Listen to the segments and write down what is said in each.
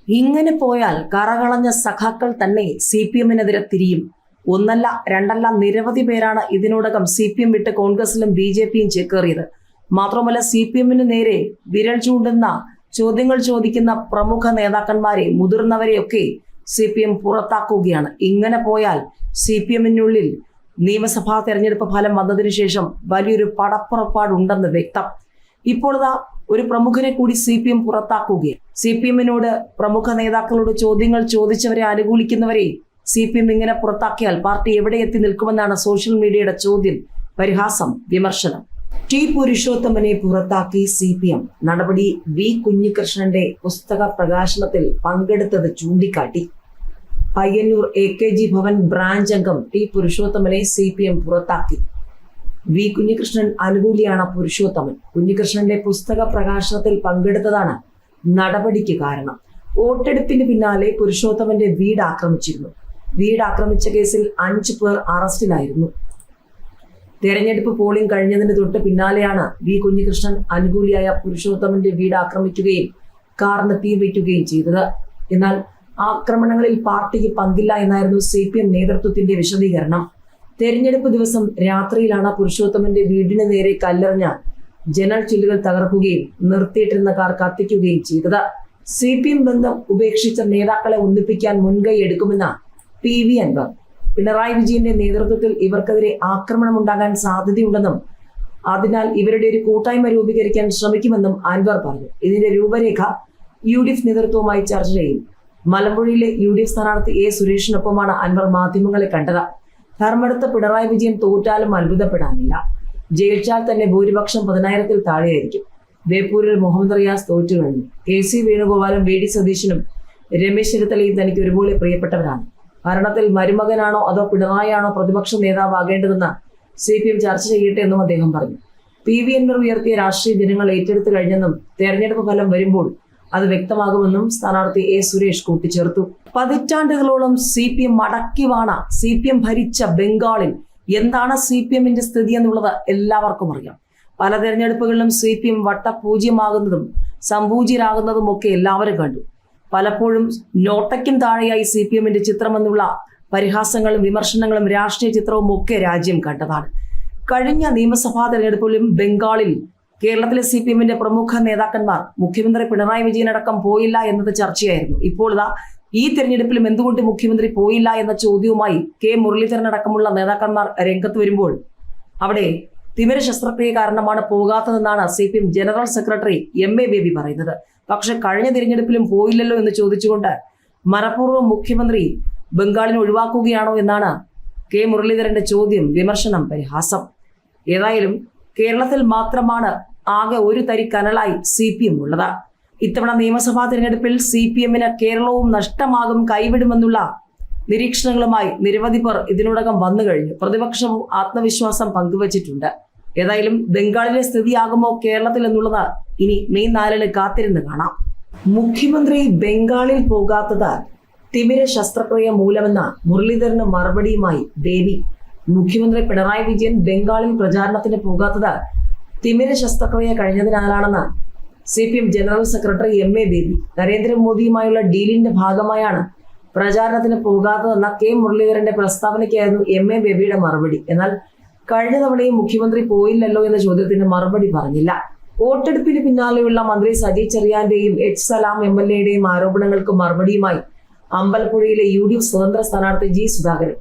ഇങ്ങനെ പോയാൽ കറകളഞ്ഞ സഖാക്കൾ തന്നെ CPM-നെതിരെ തിരിയും. ഒന്നല്ല രണ്ടല്ല നിരവധി പേരാണ് ഇതിനോടകം CPM വിട്ട് കോൺഗ്രസിലും BJP-യും ചേക്കേറിയത്. മാത്രമല്ല CPM-ന് നേരെ വിരൽ ചൂണ്ടുന്ന ചോദ്യങ്ങൾ ചോദിക്കുന്ന പ്രമുഖ നേതാക്കന്മാരെ, മുതിർന്നവരെയൊക്കെ CPM പുറത്താക്കുകയാണ്. ഇങ്ങനെ പോയാൽ CPM-നുള്ളിൽ നിയമസഭാ തെരഞ്ഞെടുപ്പ് ഫലം വന്നതിനു ശേഷം വലിയൊരു പടപ്പുറപ്പാടുണ്ടെന്ന് വ്യക്തം. ഇപ്പോൾ ഒരു പ്രമുഖനെ കൂടി CPM പുറത്താക്കുകയാണ്. CPM-നോട് പ്രമുഖ നേതാക്കളോട് ചോദ്യങ്ങൾ ചോദിച്ചവരെ അനുകൂലിക്കുന്നവരെ CPM ഇങ്ങനെ പുറത്താക്കിയാൽ പാർട്ടി എവിടെ എത്തി നിൽക്കുമെന്നാണ് സോഷ്യൽ മീഡിയയുടെ ചോദ്യം, പരിഹാസം, വിമർശനം. ടി പുരുഷോത്തമനെ പുറത്താക്കി CPM. നടപടി വി കുഞ്ഞികൃഷ്ണന്റെ പുസ്തക പ്രകാശനത്തിൽ പങ്കെടുത്തത് ചൂണ്ടിക്കാട്ടി. പയ്യന്നൂർ AKG ഭവൻ ബ്രാഞ്ച് അംഗം ടി പുരുഷോത്തമനെ CPM പുറത്താക്കി. വി കുഞ്ഞികൃഷ്ണൻ അനുകൂലിയാണ് പുരുഷോത്തമൻ. കുഞ്ഞികൃഷ്ണന്റെ പുസ്തക പ്രകാശനത്തിൽ പങ്കെടുത്തതാണ് നടപടിക്ക് കാരണം. വോട്ടെടുപ്പിന് പിന്നാലെ പുരുഷോത്തമന്റെ വീട് ആക്രമിച്ചിരുന്നു. വീട് ആക്രമിച്ച കേസിൽ 5 പേർ അറസ്റ്റിലായിരുന്നു. തെരഞ്ഞെടുപ്പ് പോളിംഗ് കഴിഞ്ഞതിന് തൊട്ട് പിന്നാലെയാണ് വി കുഞ്ഞികൃഷ്ണൻ അനുകൂലിയായ പുരുഷോത്തമന്റെ വീട് ആക്രമിക്കുകയും കാറിന് തീവയ്ക്കുകയും ചെയ്തത്. എന്നാൽ ആക്രമണങ്ങളിൽ പാർട്ടിക്ക് പങ്കില്ല എന്നായിരുന്നു CPM നേതൃത്വത്തിന്റെ വിശദീകരണം. തെരഞ്ഞെടുപ്പ് ദിവസം രാത്രിയിലാണ് പുരുഷോത്തമന്റെ വീടിന് നേരെ കല്ലെറിഞ്ഞ ജനൽ ചില്ലുകൾ തകർക്കുകയും നിർത്തിയിട്ടിരുന്ന കാർ കത്തിക്കുകയും ചെയ്തത്. CPM ബന്ധം ഉപേക്ഷിച്ച നേതാക്കളെ ഒന്നിപ്പിക്കാൻ മുൻകൈ എടുക്കുമെന്ന PV അൻവർ. പിണറായി വിജയന്റെ നേതൃത്വത്തിൽ ഇവർക്കെതിരെ ആക്രമണം ഉണ്ടാകാൻ സാധ്യതയുണ്ടെന്നും അതിനാൽ ഇവരുടെ ഒരു കൂട്ടായ്മ രൂപീകരിക്കാൻ ശ്രമിക്കുമെന്നും അൻവർ പറഞ്ഞു. ഇതിന്റെ രൂപരേഖ UDF നേതൃത്വവുമായി ചർച്ച ചെയ്യും. മലമ്പുഴയിലെ UDF സ്ഥാനാർത്ഥി A സുരേഷിനൊപ്പമാണ് അൻവർ മാധ്യമങ്ങളെ കണ്ടത്. ധർമ്മടത്ത് പിണറായി വിജയൻ തോറ്റാലും അത്ഭുതപ്പെടാനില്ല. ജയിച്ചാൽ തന്നെ ഭൂരിപക്ഷം 10,000-ൽ താഴെയായിരിക്കും. ബേപ്പൂരിൽ മുഹമ്മദ് റിയാസ് തോറ്റു കഴിഞ്ഞു. KC വേണുഗോപാലും VD സതീശനും രമേശ് ചെന്നിത്തലയും തനിക്ക് ഒരുപോലെ പ്രിയപ്പെട്ടവരാണ്. ഭരണത്തിൽ മരുമകനാണോ അതോ പിണറായിയാണോ പ്രതിപക്ഷ നേതാവാകേണ്ടതെന്ന് CPM ചർച്ച ചെയ്യട്ടെ എന്നും അദ്ദേഹം പറഞ്ഞു. PV അൻവർ ഉയർത്തിയ രാഷ്ട്രീയ ദിനങ്ങൾ ഏറ്റെടുത്തു കഴിഞ്ഞെന്നും തെരഞ്ഞെടുപ്പ് ഫലം വരുമ്പോൾ അത് വ്യക്തമാകുമെന്നും സ്ഥാനാർത്ഥി A സുരേഷ് കൂട്ടിച്ചേർത്തു. പതിറ്റാണ്ടുകളോളം CPM മടക്കിവാണ CPM ഭരിച്ച ബംഗാളിൽ എന്താണ് CPM-ന്റെ സ്ഥിതി എന്നുള്ളത് എല്ലാവർക്കും അറിയാം. പല തെരഞ്ഞെടുപ്പുകളിലും CPM വട്ടപൂജ്യമാകുന്നതും സംപൂജ്യരാകുന്നതും ഒക്കെ എല്ലാവരും കണ്ടു. പലപ്പോഴും നോട്ടയ്ക്കും താഴെയായി CPM-ന്റെ ചിത്രമെന്നുള്ള പരിഹാസങ്ങളും വിമർശനങ്ങളും രാഷ്ട്രീയ ചിത്രവും ഒക്കെ രാജ്യം കണ്ടതാണ്. കഴിഞ്ഞ നിയമസഭാ തെരഞ്ഞെടുപ്പിലും ബംഗാളിൽ കേരളത്തിലെ CPM-ന്റെ പ്രമുഖ നേതാക്കന്മാർ മുഖ്യമന്ത്രി പിണറായി വിജയൻ അടക്കം പോയില്ല എന്നത് ചർച്ചയായിരുന്നു. ഇപ്പോൾ ഈ തെരഞ്ഞെടുപ്പിലും എന്തുകൊണ്ട് മുഖ്യമന്ത്രി പോയില്ല എന്ന ചോദ്യവുമായി K മുരളീധരൻ അടക്കമുള്ള നേതാക്കന്മാർ രംഗത്ത് വരുമ്പോൾ അവിടെ തിമിര ശസ്ത്രക്രിയ കാരണമാണ് പോകാത്തതെന്നാണ് CPM general secretary MA baby പറയുന്നത്. പക്ഷെ കഴിഞ്ഞ തിരഞ്ഞെടുപ്പിലും പോയില്ലല്ലോ എന്ന് ചോദിച്ചുകൊണ്ട് മനഃപൂർവ്വം മുഖ്യമന്ത്രി ബംഗാളിനെ ഒഴിവാക്കുകയാണോ എന്നാണ് K മുരളീധരന്റെ ചോദ്യം, വിമർശനം, പരിഹാസം. ഏതായാലും കേരളത്തിൽ മാത്രമാണ് ആകെ ഒരു തരി കനലായി CPM ഉള്ളത്. ഇത്തവണ നിയമസഭാ തിരഞ്ഞെടുപ്പിൽ CPM-ന് കേരളവും നഷ്ടമാകും, കൈവിടുമെന്നുള്ള നിരീക്ഷണങ്ങളുമായി നിരവധി പേർ ഇതിനോടകം വന്നു കഴിഞ്ഞു. പ്രതിപക്ഷവും ആത്മവിശ്വാസം പങ്കുവച്ചിട്ടുണ്ട്. ഏതായാലും ബംഗാളിലെ സ്ഥിതിയാകുമോ കേരളത്തിൽ എന്നുള്ളത് ഇനി മെയ് 4-ന് കാത്തിരുന്ന് കാണാം. മുഖ്യമന്ത്രി ബംഗാളിൽ പോകാത്തത് തിമിര ശസ്ത്രക്രിയ മൂലമെന്ന മുരളീധരന് മറുപടിയുമായി ബേബി. മുഖ്യമന്ത്രി പിണറായി വിജയൻ ബംഗാളിൽ പ്രചാരണത്തിന് പോകാത്തത് തിമിര ശസ്ത്രക്രിയ കഴിഞ്ഞതിനാലാണെന്ന് CPM general secretary MA Baby. നരേന്ദ്രമോദിയുമായുള്ള ഡീലിന്റെ ഭാഗമായാണ് പ്രചാരണത്തിന് പോകാത്തതെന്ന K മുരളീധരന്റെ പ്രസ്താവനയ്ക്കായിരുന്നു MA ബേബിയുടെ മറുപടി. എന്നാൽ കഴിഞ്ഞ തവണയും മുഖ്യമന്ത്രി പോയില്ലല്ലോ എന്ന ചോദ്യത്തിന് മറുപടി പറഞ്ഞില്ല. വോട്ടെടുപ്പിന് പിന്നാലെയുള്ള മന്ത്രി സജി ചെറിയാന്റെയും H സലാം MLA-യുടെയും ആരോപണങ്ങൾക്ക് മറുപടിയുമായി അമ്പലപ്പുഴയിലെ UDF സ്വതന്ത്ര സ്ഥാനാർത്ഥി G സുധാകരൻ.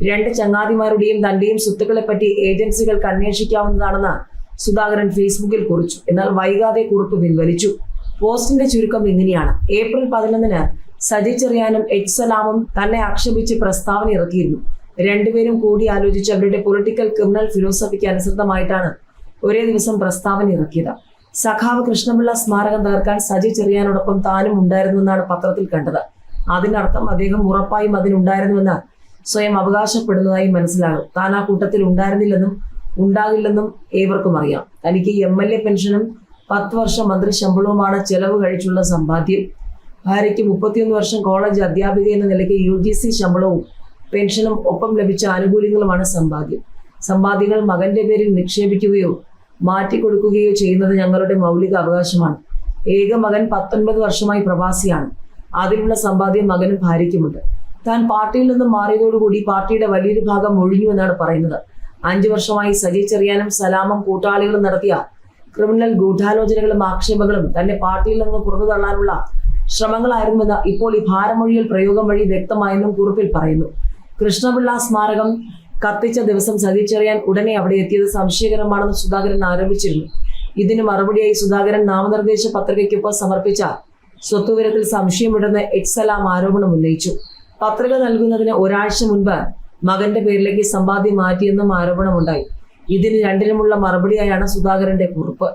2 ചങ്ങാതിമാരുടെയും തന്റെയും സ്വത്തുക്കളെപ്പറ്റി ഏജൻസികൾക്ക് അന്വേഷിക്കാവുന്നതാണെന്ന് സുധാകരൻ ഫേസ്ബുക്കിൽ കുറിച്ചു. എന്നാൽ വൈകാതെ കുറിപ്പ് പിൻവലിച്ചു. പോസ്റ്റിന്റെ ചുരുക്കം ഇങ്ങനെയാണ്: ഏപ്രിൽ 11-ന് സജി ചെറിയാനും H സലാമും തന്നെ ആക്ഷേപിച്ച് പ്രസ്താവന ഇറക്കിയിരുന്നു. രണ്ടുപേരും കൂടി ആലോചിച്ച് അവരുടെ പൊളിറ്റിക്കൽ ക്രിമിനൽ ഫിലോസഫിക്ക് അനുസൃതമായിട്ടാണ് ഒരേ ദിവസം പ്രസ്താവന ഇറക്കിയത്. സഖാവ് കൃഷ്ണപിള്ള സ്മാരകം തകർക്കാൻ സജി ചെറിയാനോടൊപ്പം താനും ഉണ്ടായിരുന്നുവെന്നാണ് പത്രത്തിൽ കണ്ടത്. അതിനർത്ഥം അദ്ദേഹം ഉറപ്പായും അതിനുണ്ടായിരുന്നുവെന്ന് സ്വയം അവകാശപ്പെടുന്നതായി മനസ്സിലാകും. താൻ ആ കൂട്ടത്തിൽ ഉണ്ടായിരുന്നില്ലെന്നും ഉണ്ടാകില്ലെന്നും ഏവർക്കും അറിയാം. തനിക്ക് MLA പെൻഷനും 10 വർഷം മന്ത്രി ശമ്പളവുമാണ് ചെലവ് കഴിച്ചുള്ള സമ്പാദ്യം. ഭാര്യയ്ക്ക് 31 വർഷം കോളേജ് അധ്യാപിക എന്ന നിലയ്ക്ക് UGC ശമ്പളവും പെൻഷനും ഒപ്പം ലഭിച്ച ആനുകൂല്യങ്ങളുമാണ് സമ്പാദ്യം. സമ്പാദ്യങ്ങൾ മകന്റെ പേരിൽ നിക്ഷേപിക്കുകയോ മാറ്റിക്കൊടുക്കുകയോ ചെയ്യുന്നത് ഞങ്ങളുടെ മൗലിക അവകാശമാണ്. ഏക മകൻ 19 വർഷമായി പ്രവാസിയാണ്. അതിലുള്ള സമ്പാദ്യം മകനും ഭാര്യയ്ക്കുമുണ്ട്. താൻ പാർട്ടിയിൽ നിന്നും മാറിയതോടുകൂടി പാർട്ടിയുടെ വലിയൊരു ഭാഗം ഒഴിഞ്ഞു എന്നാണ് പറയുന്നത്. 5 വർഷമായി സജി ചെറിയാനും സലാമും കൂട്ടാളികളും നടത്തിയ ക്രിമിനൽ ഗൂഢാലോചനകളും ആക്ഷേപങ്ങളും തന്നെ പാർട്ടിയിൽ നിന്ന് പുറത്തു തള്ളാനുള്ള ശ്രമങ്ങളായിരുന്നുവെന്ന് ഇപ്പോൾ ഈ ഭാരമൊഴിയൽ പ്രയോഗം വഴി വ്യക്തമായെന്നും കുറിപ്പിൽ പറയുന്നു. കൃഷ്ണപിള്ള സ്മാരകം കത്തിച്ച ദിവസം സജി ചെറിയാൻ ഉടനെ അവിടെ എത്തിയത് സംശയകരമാണെന്ന് സുധാകരൻ ആരോപിച്ചിരുന്നു. ഇതിന് മറുപടിയായി സുധാകരൻ നാമനിർദ്ദേശ പത്രികയ്ക്കൊപ്പം സമർപ്പിച്ച സ്വത്തുവിവരത്തിൽ സംശയമുണ്ടെന്ന് എക്സലാം ആരോപണം ഉന്നയിച്ചു. പത്രിക നൽകുന്നതിന് ഒരാഴ്ച മുൻപ് മകന്റെ പേരിലേക്ക് സമ്പാദ്യം മാറ്റിയെന്നും ആരോപണമുണ്ടായി. ഇതിന് രണ്ടിനുമുള്ള മറുപടിയായാണ് സുധാകരന്റെ കുറിപ്പ്.